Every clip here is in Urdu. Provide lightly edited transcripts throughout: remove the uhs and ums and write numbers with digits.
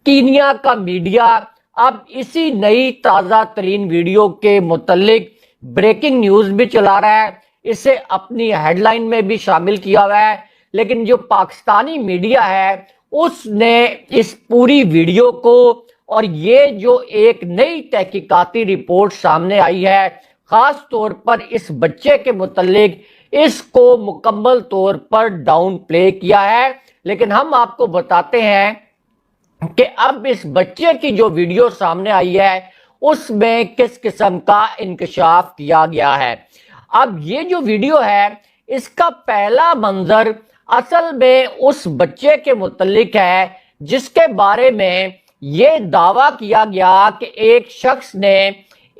کینیا کا میڈیا اب اسی نئی تازہ ترین ویڈیو کے متعلق بریکنگ نیوز بھی چلا رہا ہے، اسے اپنی ہیڈ لائن میں بھی شامل کیا ہوا ہے، لیکن جو پاکستانی میڈیا ہے اس نے اس پوری ویڈیو کو اور یہ جو ایک نئی تحقیقاتی رپورٹ سامنے آئی ہے خاص طور پر اس بچے کے متعلق، اس کو مکمل طور پر ڈاؤن پلے کیا ہے۔ لیکن ہم آپ کو بتاتے ہیں کہ اب اس بچے کی جو ویڈیو سامنے آئی ہے اس میں کس قسم کا انکشاف کیا گیا ہے۔ اب یہ جو ویڈیو ہے اس کا پہلا منظر اصل میں اس بچے کے متعلق ہے جس کے بارے میں یہ دعویٰ کیا گیا کہ ایک شخص نے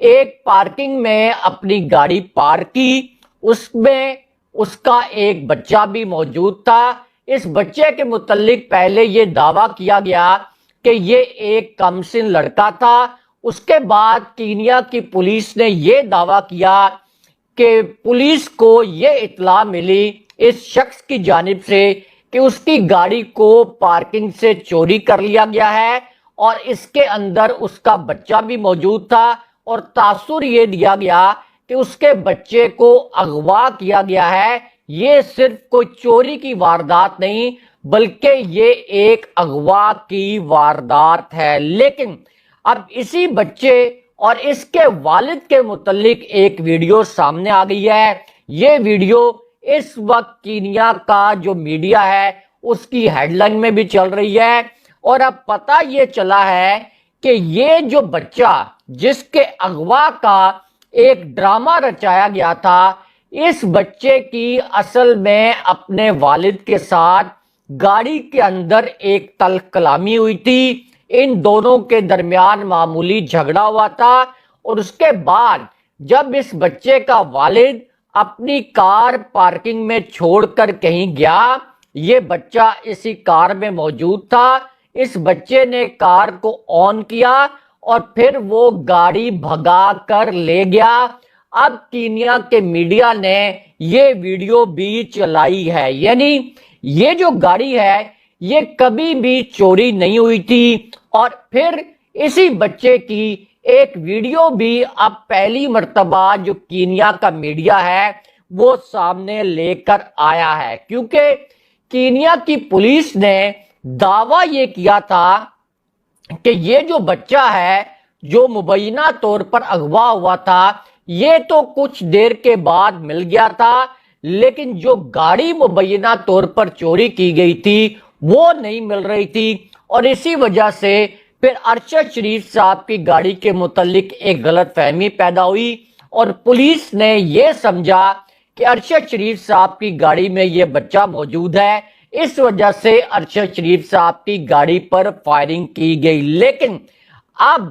ایک پارکنگ میں اپنی گاڑی پارک کی، اس میں اس کا ایک بچہ بھی موجود تھا۔ اس بچے کے متعلق پہلے یہ دعویٰ کیا گیا کہ یہ ایک کم سن لڑکا تھا۔ اس کے بعد کینیا کی پولیس نے یہ دعویٰ کیا کہ پولیس کو یہ اطلاع ملی اس شخص کی جانب سے کہ اس کی گاڑی کو پارکنگ سے چوری کر لیا گیا ہے اور اس کے اندر اس کا بچہ بھی موجود تھا، اور تاثر یہ دیا گیا کہ اس کے بچے کو اغوا کیا گیا ہے۔ یہ صرف کوئی چوری کی واردات نہیں بلکہ یہ ایک اغوا کی واردات ہے۔ لیکن اب اسی بچے اور اس کے والد کے متعلق ایک ویڈیو سامنے آ گئی ہے۔ یہ ویڈیو اس وقت کینیا کا جو میڈیا ہے اس کی ہیڈ لائن میں بھی چل رہی ہے، اور اب پتہ یہ چلا ہے کہ یہ جو بچہ جس کے اغوا کا ایک ڈرامہ رچایا گیا تھا، اس بچے کی اصل میں اپنے والد کے ساتھ گاڑی کے اندر ایک تلخ کلامی ہوئی تھی۔ ان دونوں کے درمیان معمولی جھگڑا ہوا تھا، اور اس کے بعد جب اس بچے کا والد اپنی کار پارکنگ میں چھوڑ کر کہیں گیا، یہ بچہ اسی کار میں موجود تھا۔ اس بچے نے کار کو آن کیا اور پھر وہ گاڑی بھگا کر لے گیا۔ اب کینیا کے میڈیا نے یہ ویڈیو بھی چلائی ہے، یعنی یہ جو گاڑی ہے یہ کبھی بھی چوری نہیں ہوئی تھی، اور پھر اسی بچے کی ایک ویڈیو بھی اب پہلی مرتبہ جو کینیا کا میڈیا ہے وہ سامنے لے کر آیا ہے، کیونکہ کینیا کی پولیس نے دعویٰ یہ کیا تھا کہ یہ جو بچہ ہے جو مبینہ طور پر اغوا ہوا تھا یہ تو کچھ دیر کے بعد مل گیا تھا، لیکن جو گاڑی مبینہ طور پر چوری کی گئی تھی وہ نہیں مل رہی تھی، اور اسی وجہ سے پھر ارشد شریف صاحب کی گاڑی کے متعلق ایک غلط فہمی پیدا ہوئی، اور پولیس نے یہ سمجھا کہ ارشد شریف صاحب کی گاڑی میں یہ بچہ موجود ہے، اس وجہ سے ارشد شریف صاحب کی گاڑی پر فائرنگ کی گئی۔ لیکن اب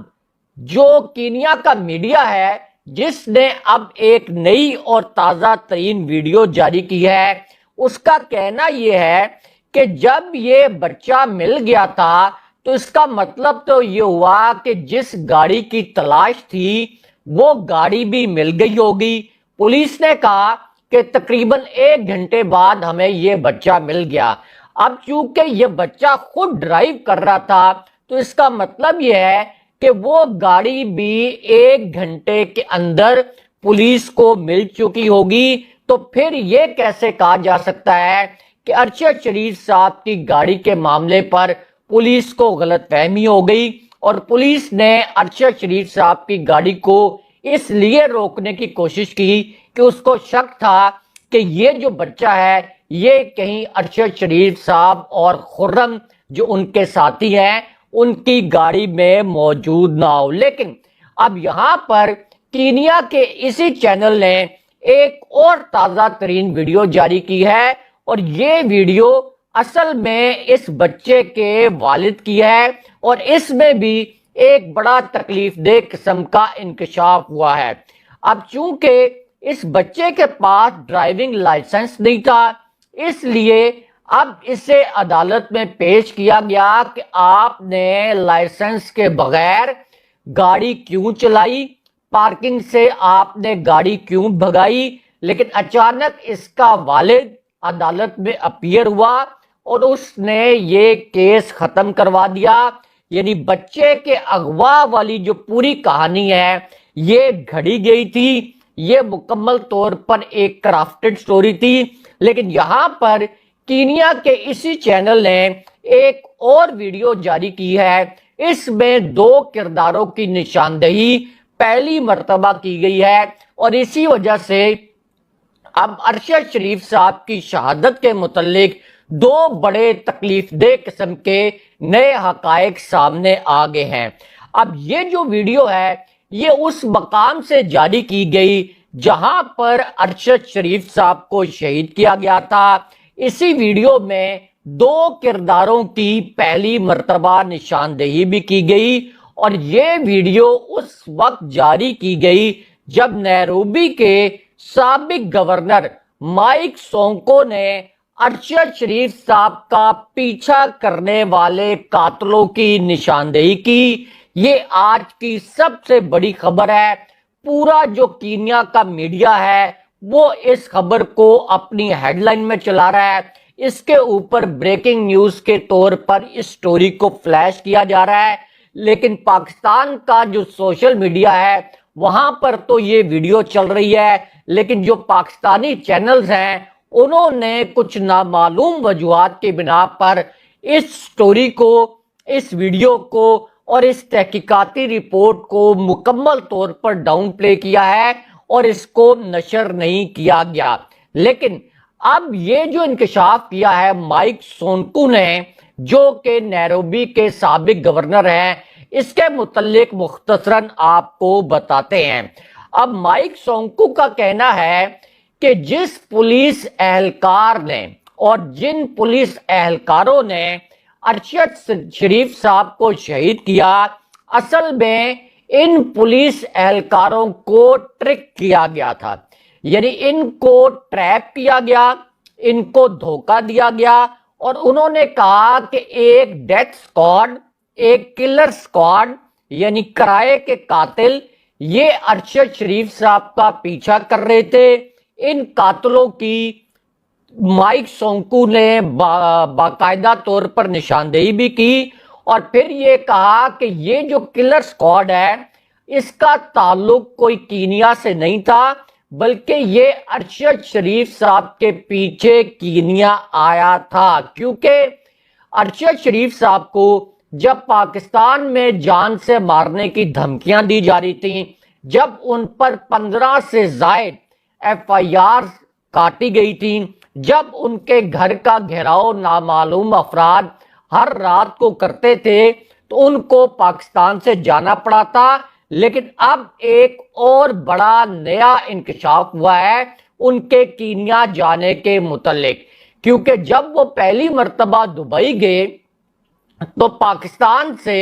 جو کینیا کا میڈیا ہے جس نے اب ایک نئی اور تازہ ترین ویڈیو جاری کی ہے، اس کا کہنا یہ ہے کہ جب یہ بچہ مل گیا تھا تو اس کا مطلب تو یہ ہوا کہ جس گاڑی کی تلاش تھی وہ گاڑی بھی مل گئی ہوگی۔ پولیس نے کہا کہ تقریباً 1 گھنٹے بعد ہمیں یہ بچہ مل گیا۔ اب چونکہ یہ بچہ خود ڈرائیو کر رہا تھا تو اس کا مطلب یہ ہے کہ وہ گاڑی بھی 1 گھنٹے کے اندر پولیس کو مل چکی ہوگی۔ تو پھر یہ کیسے کہا جا سکتا ہے کہ ارشد شریف صاحب کی گاڑی کے معاملے پر پولیس کو غلط فہمی ہو گئی، اور پولیس نے ارشد شریف صاحب کی گاڑی کو اس لیے روکنے کی کوشش کی کہ اس کو شک تھا کہ یہ جو بچہ ہے یہ کہیں ارشد شریف صاحب اور خرم جو ان کے ساتھی ہیں ان کی گاڑی میں موجود نہ ہو۔ لیکن اب یہاں پر کینیا کے اسی چینل نے ایک اور تازہ ترین ویڈیو جاری کی ہے، اور یہ ویڈیو اصل میں اس بچے کے والد کی ہے، اور اس میں بھی ایک بڑا تکلیف دہ قسم کا انکشاف ہوا ہے۔ اب چونکہ اس بچے کے پاس ڈرائیونگ لائسنس نہیں تھا، اس لیے اب اسے عدالت میں پیش کیا گیا کہ آپ نے لائسنس کے بغیر گاڑی کیوں چلائی، پارکنگ سے آپ نے گاڑی کیوں بھگائی۔ لیکن اچانک اس کا والد عدالت میں اپیئر ہوا اور اس نے یہ کیس ختم کروا دیا یعنی بچے کے اغوا والی جو پوری کہانی ہے یہ گھڑی گئی تھی، یہ مکمل طور پر ایک کرافٹڈ سٹوری تھی۔ لیکن یہاں پر کینیا کے اسی چینل نے ایک اور ویڈیو جاری کی ہے، اس میں 2 کرداروں کی نشاندہی پہلی مرتبہ کی گئی ہے، اور اسی وجہ سے اب ارشد شریف صاحب کی شہادت کے متعلق 2 بڑے تکلیف دہ قسم کے نئے حقائق سامنے آ گئے ہیں۔ اب یہ جو ویڈیو ہے یہ اس مقام سے جاری کی گئی جہاں پر ارشد شریف صاحب کو شہید کیا گیا تھا۔ اسی ویڈیو میں 2 کرداروں کی پہلی مرتبہ نشاندہی بھی کی گئی، اور یہ ویڈیو اس وقت جاری کی گئی جب نیروبی کے سابق گورنر مائک سونکو نے ارشد شریف صاحب کا پیچھا کرنے والے قاتلوں کی نشاندہی کی۔ یہ آج کی سب سے بڑی خبر ہے، پورا جو کینیا کا میڈیا ہے وہ اس خبر کو اپنی ہیڈ لائن میں چلا رہا ہے، اس کے اوپر بریکنگ نیوز کے طور پر اس سٹوری کو فلیش کیا جا رہا ہے۔ لیکن پاکستان کا جو سوشل میڈیا ہے وہاں پر تو یہ ویڈیو چل رہی ہے، لیکن جو پاکستانی چینلز ہیں انہوں نے کچھ نامعلوم وجوہات کی بنا پر اس سٹوری کو، اس ویڈیو کو اور اس تحقیقاتی رپورٹ کو مکمل طور پر ڈاؤن پلے کیا ہے اور اس کو نشر نہیں کیا گیا۔ لیکن اب یہ جو انکشاف کیا ہے مائک سونکو نے، جو کہ نیروبی کے سابق گورنر ہیں، اس کے متعلق مختصراً آپ کو بتاتے ہیں۔ اب مائک سونکو کا کہنا ہے کہ جس پولیس اہلکار نے اور جن پولیس اہلکاروں نے ارشد شریف صاحب کو شہید کیا، اصل میں ان پولیس اہلکاروں کو ٹرک کیا گیا تھا، یعنی ان کو ٹریپ کیا گیا، ان کو دھوکہ دیا گیا، اور انہوں نے کہا کہ ایک ڈیتھ سکواڈ، ایک کلر سکواڈ یعنی کرائے کے قاتل یہ ارشد شریف صاحب کا پیچھا کر رہے تھے۔ ان قاتلوں کی مائک سونکو نے باقاعدہ طور پر نشاندہی بھی کی، اور پھر یہ کہا کہ یہ جو کلر سکواڈ ہے اس کا تعلق کوئی کینیا سے نہیں تھا، بلکہ یہ ارشد شریف صاحب کے پیچھے کینیا آیا تھا، کیونکہ ارشد شریف صاحب کو جب پاکستان میں جان سے مارنے کی دھمکیاں دی جا رہی تھیں، جب ان پر 15 سے زائد FIR کاٹی گئی تھیں، جب ان کے گھر کا گھیراؤ نامعلوم افراد ہر رات کو کرتے تھے تو ان کو پاکستان سے جانا پڑا تھا۔ لیکن اب ایک اور بڑا نیا انکشاف ہوا ہے ان کے کینیا جانے کے متعلق، کیونکہ جب وہ پہلی مرتبہ دبئی گئے تو پاکستان سے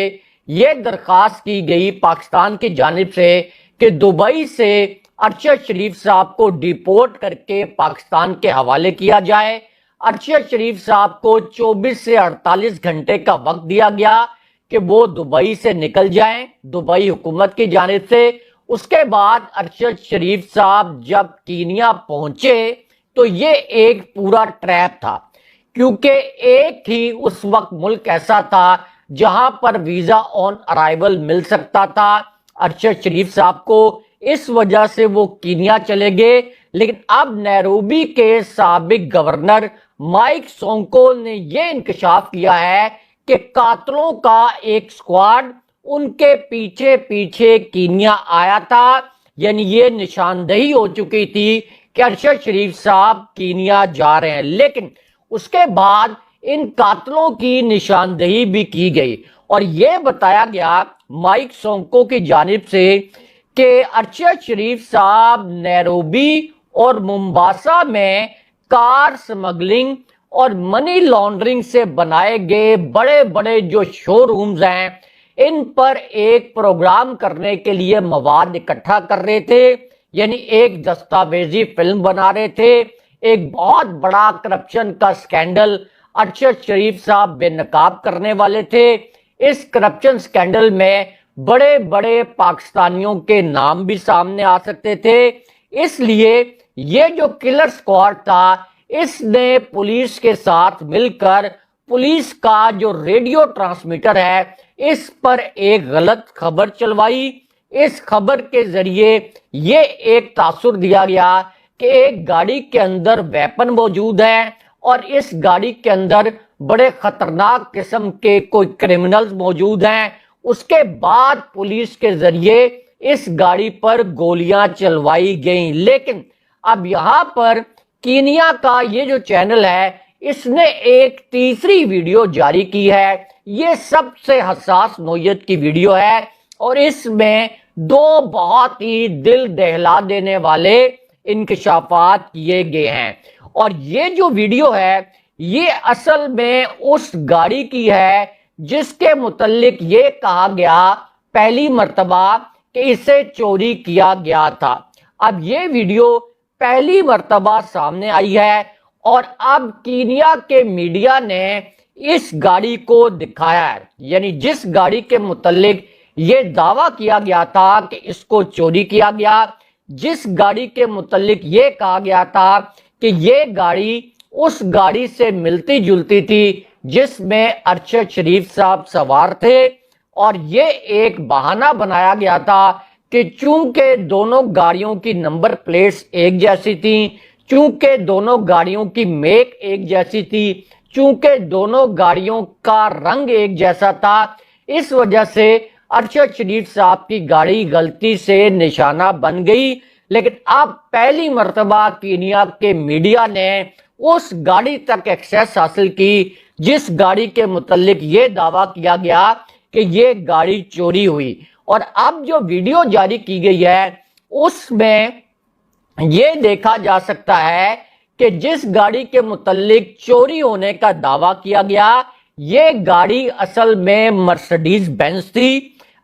یہ درخواست کی گئی، پاکستان کی جانب سے، کہ دبئی سے ارشد شریف صاحب کو ڈیپورٹ کر کے پاکستان کے حوالے کیا جائے۔ ارشد شریف صاحب کو 24 سے 48 گھنٹے کا وقت دیا گیا کہ وہ دبئی سے نکل جائیں، دبئی حکومت کی جانب سے۔ اس کے بعد ارشد شریف صاحب جب کینیا پہنچے تو یہ ایک پورا ٹریپ تھا، کیونکہ ایک ہی اس وقت ملک ایسا تھا جہاں پر ویزا آن ارائیول مل سکتا تھا ارشد شریف صاحب کو، اس وجہ سے وہ کینیا چلے گئے۔ لیکن اب نیروبی کے سابق گورنر مائک سونکو نے یہ انکشاف کیا ہے کہ قاتلوں کا ایک سکواڈ ان کے پیچھے پیچھے کینیا آیا تھا، یعنی یہ نشاندہی ہو چکی تھی کہ ارشد شریف صاحب کینیا جا رہے ہیں۔ لیکن اس کے بعد ان قاتلوں کی نشاندہی بھی کی گئی، اور یہ بتایا گیا مائک سونکو کی جانب سے کہ ارشد شریف صاحب نیروبی اور ممباسا میں کار سمگلنگ اور منی لانڈرنگ سے بنائے گئے بڑے بڑے جو شو رومز ہیں ان پر ایک پروگرام کرنے کے لیے مواد اکٹھا کر رہے تھے، یعنی ایک دستاویزی فلم بنا رہے تھے۔ ایک بہت بڑا کرپشن کا سکینڈل ارشد شریف صاحب بے نقاب کرنے والے تھے۔ اس کرپشن سکینڈل میں بڑے بڑے پاکستانیوں کے نام بھی سامنے آ سکتے تھے، اس لیے یہ جو کلر سکواڈ تھا اس نے پولیس کے ساتھ مل کر پولیس کا جو ریڈیو ٹرانسمیٹر ہے اس پر ایک غلط خبر چلوائی۔ اس خبر کے ذریعے یہ ایک تاثر دیا گیا کہ ایک گاڑی کے اندر ویپن موجود ہے اور اس گاڑی کے اندر بڑے خطرناک قسم کے کوئی کرمنلز موجود ہیں۔ اس کے بعد پولیس کے ذریعے اس گاڑی پر گولیاں چلوائی گئیں۔ لیکن اب یہاں پر کینیا کا یہ جو چینل ہے اس نے ایک تیسری ویڈیو جاری کی ہے۔ یہ سب سے حساس نوعیت کی ویڈیو ہے اور اس میں دو بہت ہی دل دہلا دینے والے انکشافات کیے گئے ہیں، اور یہ جو ویڈیو ہے یہ اصل میں اس گاڑی کی ہے جس کے متعلق یہ کہا گیا پہلی مرتبہ کہ اسے چوری کیا گیا تھا۔ اب یہ ویڈیو پہلی مرتبہ سامنے آئی ہے اور اب کینیا کے میڈیا نے اس گاڑی کو دکھایا ہے، یعنی جس گاڑی کے متعلق یہ دعویٰ کیا گیا تھا کہ اس کو چوری کیا گیا، جس گاڑی کے متعلق یہ کہا گیا تھا کہ یہ گاڑی اس گاڑی سے ملتی جلتی تھی جس میں ارشد شریف صاحب سوار تھے، اور یہ ایک بہانہ بنایا گیا تھا کہ چونکہ دونوں گاڑیوں کی نمبر پلیٹس ایک جیسی تھیں، چونکہ دونوں گاڑیوں کی میک ایک جیسی تھی، چونکہ دونوں گاڑیوں کا رنگ ایک جیسا تھا، اس وجہ سے ارشد شریف صاحب کی گاڑی غلطی سے نشانہ بن گئی۔ لیکن اب پہلی مرتبہ کینیا کے میڈیا نے اس گاڑی تک ایکسیس حاصل کی جس گاڑی کے متعلق یہ دعویٰ کیا گیا کہ یہ گاڑی چوری ہوئی، اور اب جو ویڈیو جاری کی گئی ہے اس میں یہ دیکھا جا سکتا ہے کہ جس گاڑی کے متعلق چوری ہونے کا دعویٰ کیا گیا یہ گاڑی اصل میں مرسڈیز بینز تھی۔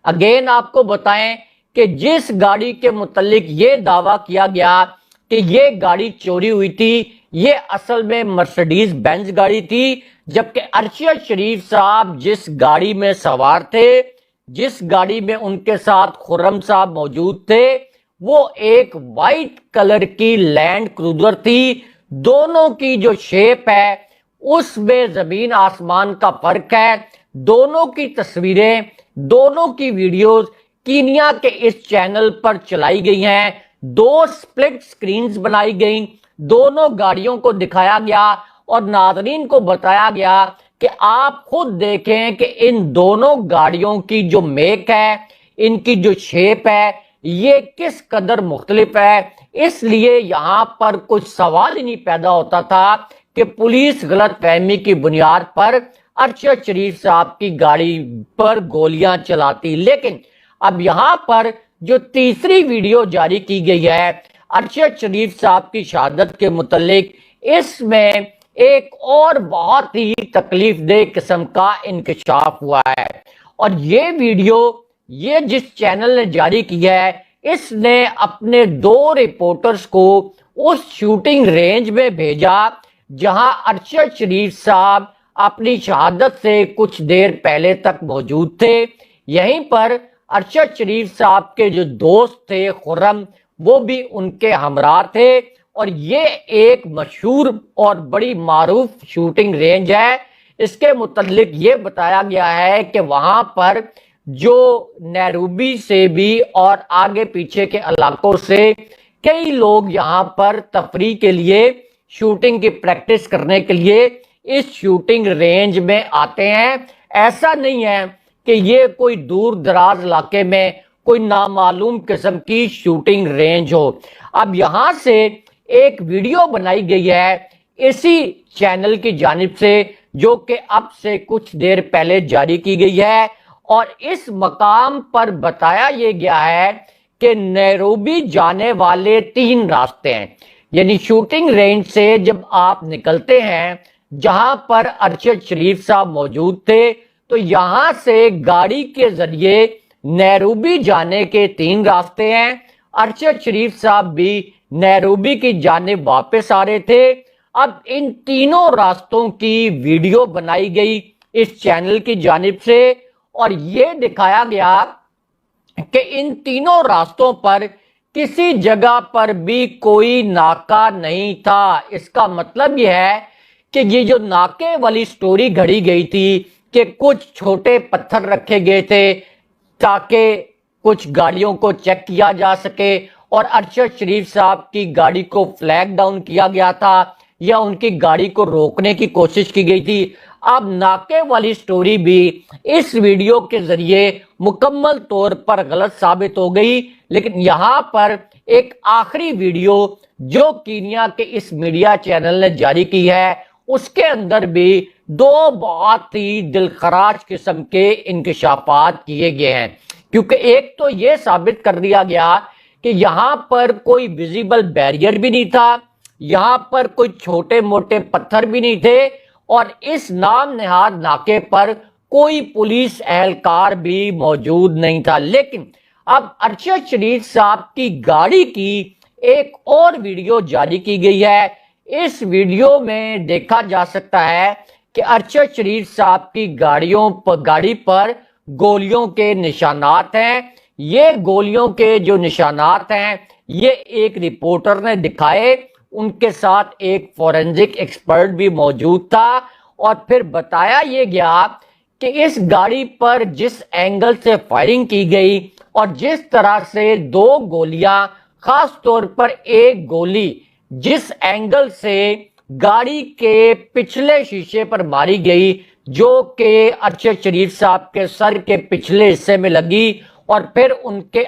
اگین آپ کو بتائیں کہ جس گاڑی کے متعلق یہ دعویٰ کیا گیا کہ یہ گاڑی چوری ہوئی تھی یہ اصل میں مرسڈیز بینز گاڑی تھی، جبکہ ارشد شریف صاحب جس گاڑی میں سوار تھے، جس گاڑی میں ان کے ساتھ خرم صاحب موجود تھے، وہ ایک وائٹ کلر کی لینڈ کروزر تھی۔ دونوں کی جو شیپ ہے اس میں زمین آسمان کا فرق ہے۔ دونوں کی تصویریں، دونوں کی ویڈیوز کینیا کے اس چینل پر چلائی گئی ہیں، دو سپلٹ سکرینز بنائی گئیں، دونوں گاڑیوں کو دکھایا گیا اور ناظرین کو بتایا گیا کہ آپ خود دیکھیں کہ ان دونوں گاڑیوں کی جو میک ہے، ان کی جو شیپ ہے، یہ کس قدر مختلف ہے۔ اس لیے یہاں پر کچھ سوال ہی نہیں پیدا ہوتا تھا کہ پولیس غلط فہمی کی بنیاد پر ارشد شریف صاحب کی گاڑی پر گولیاں چلاتی۔ لیکن اب یہاں پر جو تیسری ویڈیو جاری کی گئی ہے ارشد شریف صاحب کی شہادت کے متعلق، اس میں ایک اور بہت ہی تکلیف دہ قسم کا انکشاف ہوا ہے، اور یہ ویڈیو یہ جس چینل نے جاری کی ہے اس نے اپنے دو رپورٹرز کو اس شوٹنگ رینج میں بھیجا جہاں ارشد شریف صاحب اپنی شہادت سے کچھ دیر پہلے تک موجود تھے۔ یہیں پر ارشد شریف صاحب کے جو دوست تھے خرم، وہ بھی ان کے ہمراہ تھے، اور یہ ایک مشہور اور بڑی معروف شوٹنگ رینج ہے۔ اس کے متعلق یہ بتایا گیا ہے کہ وہاں پر جو نیروبی سے بھی اور آگے پیچھے کے علاقوں سے کئی لوگ یہاں پر تفریح کے لیے، شوٹنگ کی پریکٹس کرنے کے لیے اس شوٹنگ رینج میں آتے ہیں۔ ایسا نہیں ہے کہ یہ کوئی دور دراز علاقے میں کوئی نامعلوم قسم کی شوٹنگ رینج ہو۔ اب یہاں سے ایک ویڈیو بنائی گئی ہے اسی چینل کی جانب سے جو کہ اب سے کچھ دیر پہلے جاری کی گئی ہے، اور اس مقام پر بتایا یہ گیا ہے کہ نیروبی جانے والے 3 راستے ہیں، یعنی شوٹنگ رینج سے جب آپ نکلتے ہیں جہاں پر ارشد شریف صاحب موجود تھے تو یہاں سے گاڑی کے ذریعے نیروبی جانے کے 3 راستے ہیں۔ ارشد شریف صاحب بھی نیروبی کی جانب واپس آ رہے تھے۔ اب ان تینوں راستوں کی ویڈیو بنائی گئی اس چینل کی جانب سے، اور یہ دکھایا گیا کہ ان تینوں راستوں پر کسی جگہ پر بھی کوئی ناکہ نہیں تھا۔ اس کا مطلب یہ ہے کہ یہ جو ناکے والی سٹوری گھڑی گئی تھی کہ کچھ چھوٹے پتھر رکھے گئے تھے تاکہ کچھ گاڑیوں کو چیک کیا جا سکے اور ارشد شریف صاحب کی گاڑی کو فلیگ ڈاؤن کیا گیا تھا یا ان کی گاڑی کو روکنے کی کوشش کی گئی تھی۔ اب ناکے والی سٹوری بھی اس ویڈیو کے ذریعے مکمل طور پر غلط ثابت ہو گئی، لیکن یہاں پر ایک آخری ویڈیو جو کینیا کے اس میڈیا چینل نے جاری کی ہے، اس کے اندر بھی دو بہت ہی دلخراش قسم کے انکشافات کیے گئے ہیں، کیونکہ ایک تو یہ ثابت کر دیا گیا کہ یہاں پر کوئی ویزیبل بیریئر بھی نہیں تھا، یہاں پر کوئی چھوٹے موٹے پتھر بھی نہیں تھے، اور اس نام نہاد ناکے پر کوئی پولیس اہلکار بھی موجود نہیں تھا۔ لیکن اب ارشد شریف صاحب کی گاڑی کی ایک اور ویڈیو جاری کی گئی ہے۔ اس ویڈیو میں دیکھا جا سکتا ہے کہ ارشد شریف صاحب کی گاڑی پر گولیوں کے نشانات ہیں۔ یہ گولیوں کے جو نشانات ہیں یہ ایک رپورٹر نے دکھائے، ان کے ساتھ ایک فورنزک ایکسپرٹ بھی موجود تھا، اور پھر بتایا یہ گیا کہ اس گاڑی پر جس اینگل سے فائرنگ کی گئی اور جس طرح سے دو گولیاں، خاص طور پر ایک گولی جس اینگل سے گاڑی کے پچھلے شیشے پر ماری گئی جو کہ ارشد شریف صاحب کے سر کے پچھلے حصے میں لگی اور پھر ان کے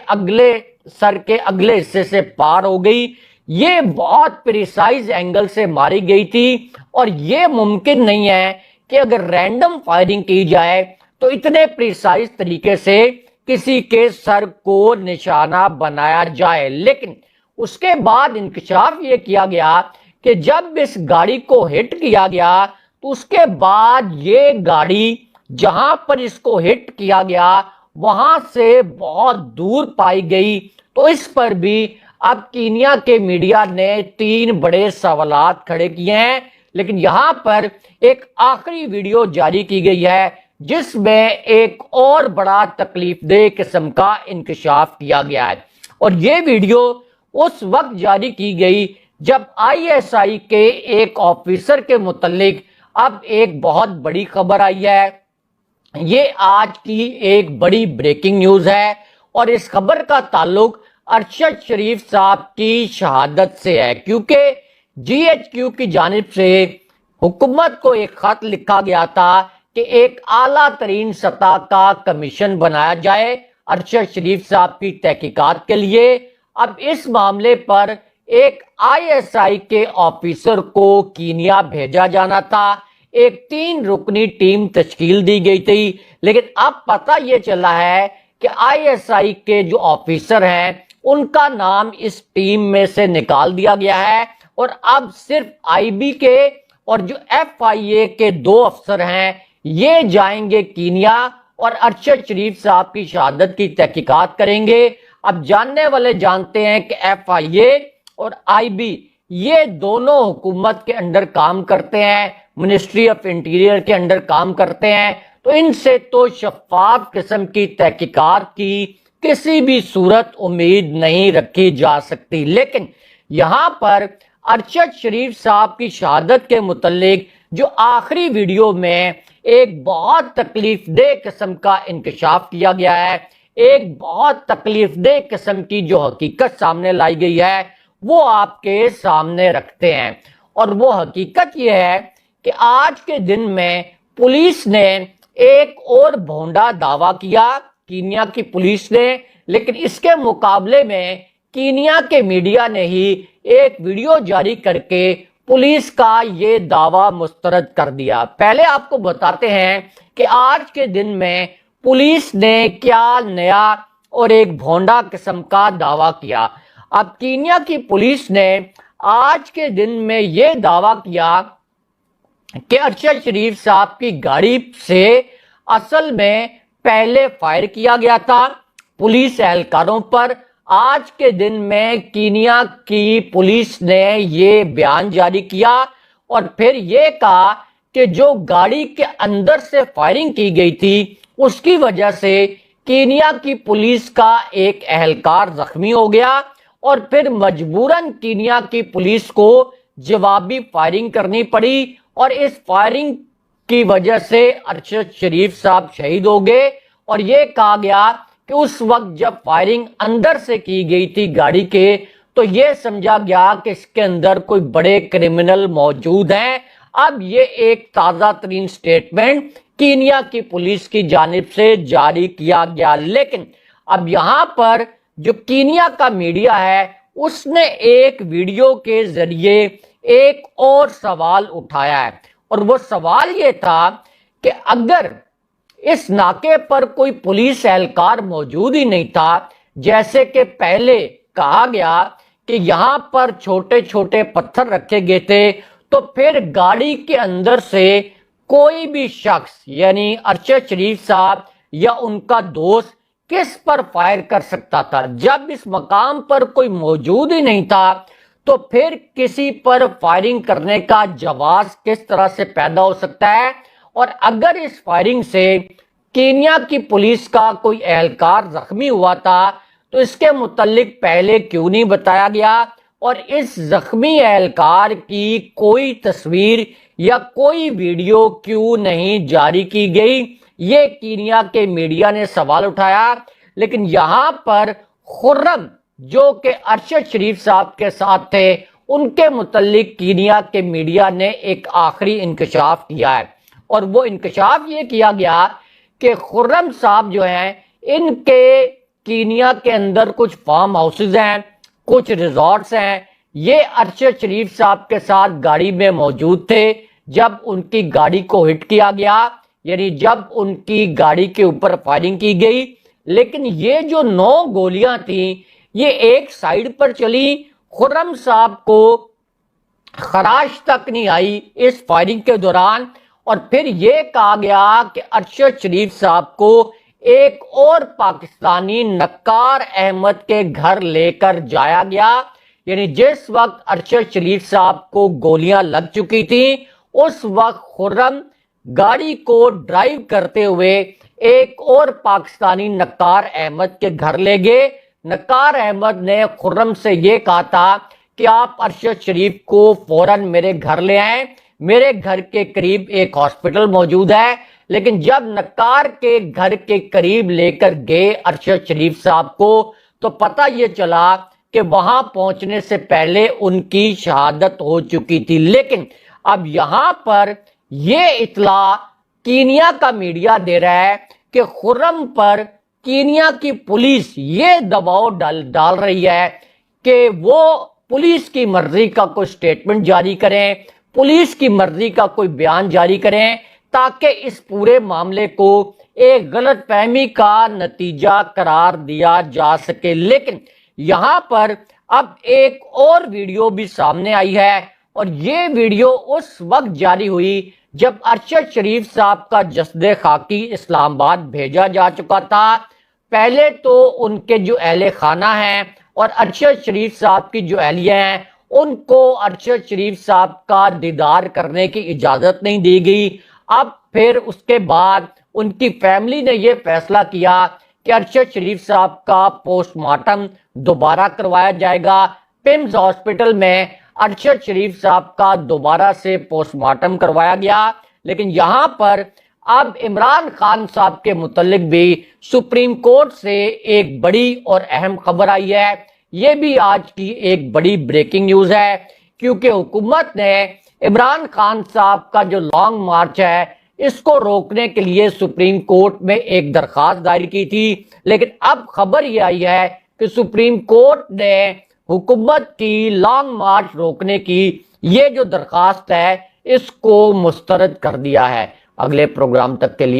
سر کے اگلے حصے سے پار ہو گئی، یہ بہت پریسائز اینگل سے ماری گئی تھی، اور یہ ممکن نہیں ہے کہ اگر رینڈم فائرنگ کی جائے تو اتنے پریسائز طریقے سے کسی کے سر کو نشانہ بنایا جائے۔ لیکن اس کے بعد انکشاف یہ کیا گیا کہ جب اس گاڑی کو ہٹ کیا گیا تو اس کے بعد یہ گاڑی جہاں پر اس کو ہٹ کیا گیا وہاں سے بہت دور پائی گئی۔ تو اس پر بھی اب کینیا کے میڈیا نے تین بڑے سوالات کھڑے کیے ہیں، لیکن یہاں پر ایک آخری ویڈیو جاری کی گئی ہے جس میں ایک اور بڑا تکلیف دہ قسم کا انکشاف کیا گیا ہے، اور یہ ویڈیو اس وقت جاری کی گئی جب ISI کے ایک آفیسر کے متعلق اب ایک بہت بڑی خبر آئی ہے۔ یہ آج کی ایک بڑی بریکنگ نیوز ہے، اور اس خبر کا تعلق ارشد شریف صاحب کی شہادت سے ہے، کیونکہ GHQ کی جانب سے حکومت کو ایک خط لکھا گیا تھا کہ ایک اعلیٰ ترین سطح کا کمیشن بنایا جائے ارشد شریف صاحب کی تحقیقات کے لیے۔ اب اس معاملے پر ایک ISI کے آفیسر کو کینیا بھیجا جانا تھا، ایک 3 رکنی ٹیم تشکیل دی گئی تھی، لیکن اب پتہ یہ چلا ہے کہ ISI کے جو آفیسر ہیں ان کا نام اس ٹیم میں سے نکال دیا گیا ہے، اور اب صرف IB کے اور جو FIA کے 2 افسر ہیں یہ جائیں گے کینیا اور ارشد شریف صاحب کی شہادت کی تحقیقات کریں گے۔ اب جاننے والے جانتے ہیں کہ FIA اور IB یہ دونوں حکومت کے انڈر کام کرتے ہیں، منسٹری آف انٹیریئر کے انڈر کام کرتے ہیں، تو ان سے تو شفاف قسم کی تحقیقات کی کسی بھی صورت امید نہیں رکھی جا سکتی۔ لیکن یہاں پر ارشد شریف صاحب کی شہادت کے متعلق جو آخری ویڈیو میں ایک بہت تکلیف دہ قسم کا انکشاف کیا گیا ہے، ایک بہت تکلیف دہ قسم کی جو حقیقت سامنے لائی گئی ہے وہ آپ کے سامنے رکھتے ہیں، اور وہ حقیقت یہ ہے کہ آج کے دن میں پولیس نے ایک اور بھونڈا دعویٰ کیا، کینیا کی پولیس نے، لیکن اس کے مقابلے میں کینیا کے میڈیا نے ہی ایک ویڈیو جاری کر کے پولیس کا یہ دعویٰ مسترد کر دیا۔ پہلے آپ کو بتاتے ہیں کہ آج کے دن میں پولیس نے کیا نیا اور ایک بھونڈا قسم کا دعویٰ کیا۔ اب کینیا کی پولیس نے آج کے دن میں یہ دعویٰ کیا کہ ارشد شریف صاحب کی گاڑی سے اصل میں پہلے فائر کیا گیا تھا پولیس اہلکاروں پر۔ آج کے دن میں کینیا کی پولیس نے یہ بیان جاری کیا اور پھر یہ کہا کہ جو گاڑی کے اندر سے فائرنگ کی گئی تھی اس کی وجہ سے کینیا کی پولیس کا ایک اہلکار زخمی ہو گیا، اور پھر مجبوراً کینیا کی پولیس کو جوابی فائرنگ کرنی پڑی، اور اس فائرنگ کی وجہ سے ارشد شریف صاحب شہید ہو گئے، اور یہ کہا گیا کہ اس وقت جب فائرنگ اندر سے کی گئی تھی گاڑی کے تو یہ سمجھا گیا کہ اس کے اندر کوئی بڑے کرمنل موجود ہیں۔ اب یہ ایک تازہ ترین سٹیٹمنٹ کینیا کی پولیس کی جانب سے جاری کیا گیا، لیکن اب یہاں پر جو کینیا کا میڈیا ہے اس نے ایک ویڈیو کے ذریعے ایک اور سوال اٹھایا ہے، اور وہ سوال یہ تھا کہ اگر اس ناکے پر کوئی پولیس اہلکار موجود ہی نہیں تھا، جیسے کہ پہلے کہا گیا کہ یہاں پر چھوٹے چھوٹے پتھر رکھے گئے تھے، تو پھر گاڑی کے اندر سے کوئی بھی شخص یعنی ارشد شریف صاحب یا ان کا دوست کس پر فائر کر سکتا تھا؟ جب اس مقام پر کوئی موجود ہی نہیں تھا تو پھر کسی پر فائرنگ کرنے کا جواز کس طرح سے پیدا ہو سکتا ہے؟ اور اگر اس فائرنگ سے کینیا کی پولیس کا کوئی اہلکار زخمی ہوا تھا تو اس کے متعلق پہلے کیوں نہیں بتایا گیا؟ اور اس زخمی اہلکار کی کوئی تصویر یا کوئی ویڈیو کیوں نہیں جاری کی گئی؟ یہ کینیا کے میڈیا نے سوال اٹھایا، لیکن یہاں پر خرم جو کہ ارشد شریف صاحب کے ساتھ تھے ان کے متعلق کینیا کے میڈیا نے ایک آخری انکشاف کیا ہے، اور وہ انکشاف یہ کیا گیا کہ خرم صاحب جو ہیں ان کے کینیا کے اندر کچھ فارم ہاؤسز ہیں، کچھ ریزورٹس ہیں، یہ ارشد شریف صاحب کے ساتھ گاڑی میں موجود تھے جب ان کی گاڑی کو ہٹ کیا گیا، یعنی جب ان کی گاڑی کے اوپر فائرنگ کی گئی۔ لیکن یہ جو 9 گولیاں تھیں یہ ایک سائیڈ پر چلی، خرم صاحب کو خراش تک نہیں آئی اس فائرنگ کے دوران، اور پھر یہ کہا گیا کہ ارشد شریف صاحب کو ایک اور پاکستانی نکار احمد کے گھر لے کر جایا گیا، یعنی جس وقت ارشد شریف صاحب کو گولیاں لگ چکی تھیں اس وقت خرم گاڑی کو ڈرائیو کرتے ہوئے ایک اور پاکستانی نکار احمد کے گھر لے گئے۔ نکار احمد نے خرم سے یہ کہا تھا کہ آپ ارشد شریف کو فوراً میرے گھر لے آئیں، میرے گھر کے قریب ایک ہاسپٹل موجود ہے۔ لیکن جب نکار کے گھر کے قریب لے کر گئے ارشد شریف صاحب کو تو پتہ یہ چلا کہ وہاں پہنچنے سے پہلے ان کی شہادت ہو چکی تھی۔ لیکن اب یہاں پر یہ اطلاع کینیا کا میڈیا دے رہا ہے کہ خرم پر کینیا کی پولیس یہ دباؤ ڈال رہی ہے کہ وہ پولیس کی مرضی کا کوئی سٹیٹمنٹ جاری کریں، پولیس کی مرضی کا کوئی بیان جاری کریں، تاکہ اس پورے معاملے کو ایک غلط فہمی کا نتیجہ قرار دیا جا سکے۔ لیکن یہاں پر اب ایک اور ویڈیو بھی سامنے آئی ہے، اور یہ ویڈیو اس وقت جاری ہوئی جب ارشد شریف صاحب کا جسد خاکی اسلام آباد بھیجا جا چکا تھا۔ پہلے تو ان کے جو اہل خانہ ہیں اور ارشد شریف صاحب کی جو اہلیہ ہیں ان کو ارشد شریف صاحب کا دیدار کرنے کی اجازت نہیں دی گئی۔ اب پھر اس کے بعد ان کی فیملی نے یہ فیصلہ کیا کہ ارشد شریف صاحب کا پوسٹ مارٹم دوبارہ کروایا جائے گا۔ پمز ہاسپٹل میں ارشد شریف صاحب کا دوبارہ سے پوسٹ مارٹم کروایا گیا۔ لیکن یہاں پر اب عمران خان صاحب کے متعلق بھی سپریم کورٹ سے ایک بڑی اور اہم خبر آئی ہے۔ یہ بھی آج کی ایک بڑی بریکنگ نیوز ہے، کیونکہ حکومت نے عمران خان صاحب کا جو لانگ مارچ ہے اس کو روکنے کے لیے سپریم کورٹ میں ایک درخواست دائر کی تھی۔ لیکن اب خبر یہ آئی ہے کہ سپریم کورٹ نے حکومت کی لانگ مارچ روکنے کی یہ جو درخواست ہے اس کو مسترد کر دیا ہے۔ اگلے پروگرام تک کے لیے